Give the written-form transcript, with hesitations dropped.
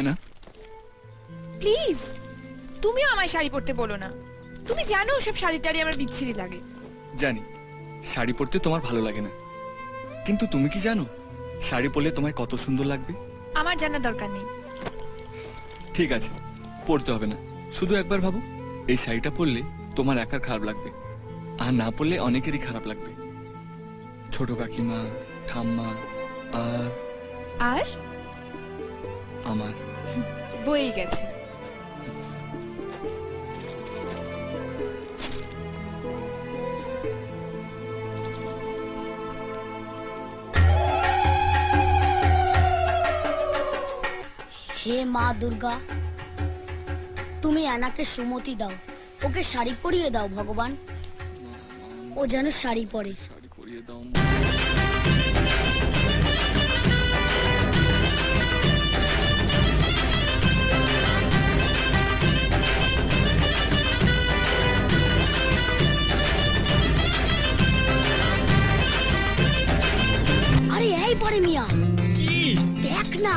না প্লিজ, তুমিও আমায় শাড়ি পরতে বলো না। তুমি জানো সব শাড়ি টাড়ি আমার বিচ্ছিরি লাগে। জানি শাড়ি পরতে তোমার ভালো লাগে না, কিন্তু তুমি কি জানো শাড়ি পরলে তোমায় কত সুন্দর লাগবে? আমার জানার দরকার নেই। ঠিক আছে, পরতে হবে না। শুধু একবার ভাবো, এই শাড়িটা পরলে তোমার একার খারাপ লাগবে, আর না পরলে অনেকেরই খারাপ লাগবে। ছোট কাকিমা, ঠাম্মা, আর আর আমার। বই গেছে। হে মা দুর্গা, তুমি অ্যানাকে সুমতি দাও, ওকে শাড়ি পরিয়ে দাও ভগবান, ও যেন শাড়ি পরে। শাড়ি পরিয়ে দাও। আরে এই পরে মিয়া, দেখ না।